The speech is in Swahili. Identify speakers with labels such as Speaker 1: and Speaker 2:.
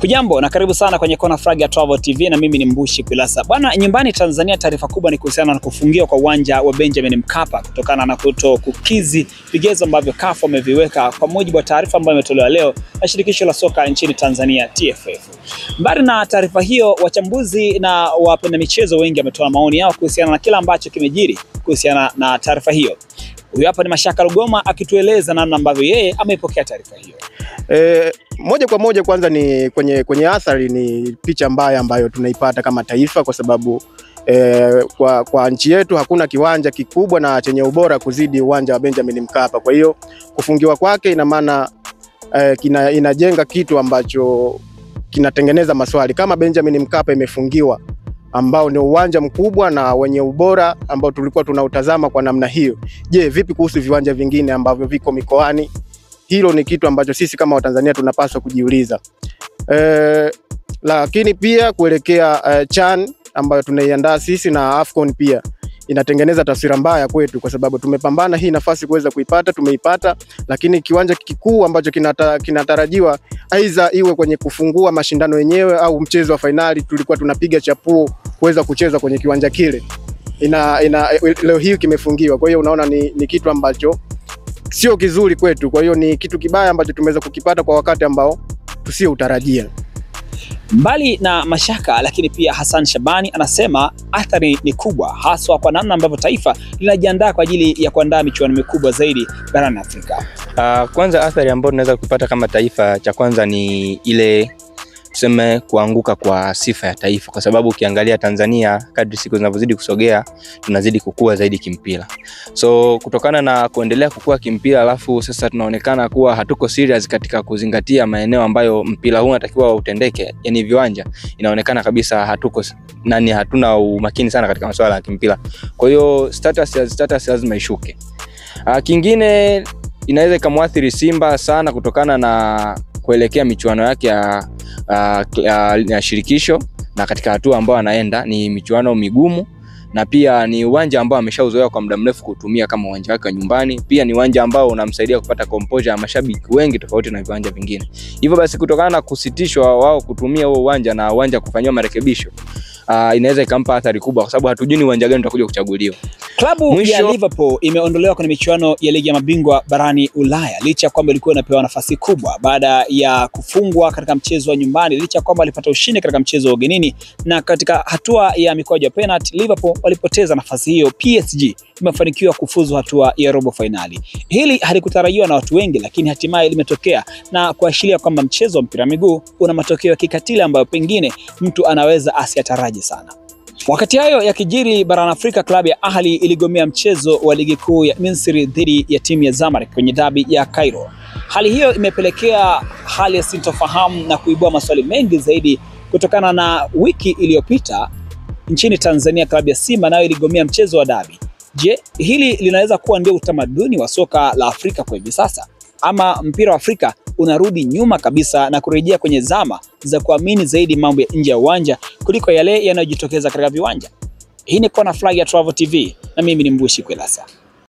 Speaker 1: Hujambo na karibu sana kwenye Kona Flag ya Travel TV na mimi ni Mbushi Kwilasa. Bwana, nyumbani Tanzania taarifa kubwa ni kuhusiana na kufungiwa kwa uwanja wa Benjamin Mkapa kutokana na kutokukizi vigezo ambavyo CAF wameviweka kwa mujibu wa taarifa ambayo imetolewa leo na shirikisho la soka nchini Tanzania TFF. Mbali na taarifa hiyo, wachambuzi na wapenda michezo wengi wametoa maoni yao kuhusiana na kila ambacho kimejiri kuhusiana na taarifa hiyo. Huyu hapa ni Mashaka Lugoma akitueleza namna ambavyo yeye ameipokea taarifa hiyo.
Speaker 2: Moja kwa moja kwanza ni kwenye athari ni picha mbaya ambayo tunaipata kama taifa, kwa sababu kwa nchi yetu hakuna kiwanja kikubwa na chenye ubora kuzidi uwanja wa Benjamin Mkapa. Kwa hiyo kufungiwa kwake ina maana inajenga kitu ambacho kinatengeneza maswali. Kama Benjamin Mkapa imefungiwa, ambao ni uwanja mkubwa na wenye ubora ambao tulikuwa tunautazama kwa namna hiyo, je, vipi kuhusu viwanja vingine ambavyo viko mikoani? Hilo ni kitu ambacho sisi kama Watanzania tunapaswa kujiuliza. Lakini pia kuelekea CHAN ambayo tunaiandaa sisi na AFCON pia inatengeneza taswira mbaya kwetu, kwa sababu tumepambana hii nafasi kuweza kuipata, tumeipata, lakini kiwanja kikuu ambacho kinatarajiwa aidha iwe kwenye kufungua mashindano yenyewe au mchezo wa finali tulikuwa tunapiga chapuo kuweza kucheza kwenye kiwanja kile, leo hii kimefungiwa. Kwa hiyo unaona ni kitu ambacho sio kizuri kwetu. Kwa hiyo ni kitu kibaya ambacho tumeweza kukipata kwa wakati ambao tusioutarajia.
Speaker 1: Mbali na Mashaka, lakini pia Hassan Shabani anasema athari ni kubwa, haswa kwa namna ambavyo taifa linajiandaa kwa ajili ya kuandaa michuano mikubwa zaidi barani Afrika.
Speaker 3: Kwanza athari ambayo tunaweza kupata kama taifa, cha kwanza ni ile tuseme kuanguka kwa sifa ya taifa, kwa sababu ukiangalia Tanzania kadri siku zinavyozidi kusogea tunazidi kukua zaidi kimpira. So kutokana na kuendelea kukua kimpira, alafu sasa tunaonekana kuwa hatuko serious katika kuzingatia maeneo ambayo mpira huu unatakiwa utendeke, yani viwanja, inaonekana kabisa hatuna umakini sana katika masuala ya kimpira. Kwa hiyo status lazima ishuke. Kingine inaweza ikamwathiri Simba sana kutokana na kuelekea michuano yake ya shirikisho, na katika hatua ambayo anaenda ni michuano migumu, na pia ni uwanja ambao ameshauzoea kwa muda mrefu kutumia kama uwanja wake nyumbani. Pia ni uwanja ambao unamsaidia kupata composure ya mashabiki wengi tofauti na viwanja vingine. Hivyo basi kutokana na kusitishwa wao kutumia huo uwanja na uwanja kufanywa marekebisho, inaweza ikampa athari kubwa, kwa sababu hatujui uwanja gani utakuja kuchaguliwa.
Speaker 1: Klabu ya Liverpool imeondolewa kwenye michuano ya ligi ya mabingwa barani Ulaya licha kwamba ilikuwa inapewa nafasi kubwa baada ya kufungwa katika mchezo wa nyumbani, licha kwamba walipata ushindi katika mchezo wa ugenini, na katika hatua ya mikwaju ya penalty Liverpool walipoteza nafasi hiyo. PSG imefanikiwa kufuzu hatua ya robo finali. Hili halikutarajiwa na watu wengi, lakini hatimaye limetokea na kuashiria kwamba mchezo wa mpira miguu una matokeo ya kikatili ambayo pengine mtu anaweza asiyataraji sana. Wakati hayo yakijiri barani Afrika, klabu ya Ahli iligomea mchezo wa ligi kuu ya Misri dhidi ya timu ya Zamalek kwenye dabi ya Cairo. Hali hiyo imepelekea hali ya sintofahamu na kuibua maswali mengi zaidi kutokana na wiki iliyopita nchini Tanzania klabu ya Simba nayo iligomea mchezo wa dabi. Je, hili linaweza kuwa ndio utamaduni wa soka la Afrika kwa hivi sasa, ama mpira wa Afrika unarudi nyuma kabisa na kurejea kwenye zama za kuamini zaidi mambo ya nje ya uwanja kuliko yale yanayojitokeza katika viwanja? Hii ni Kona Flag ya Travel TV na mimi ni Mbushi Kwilasa.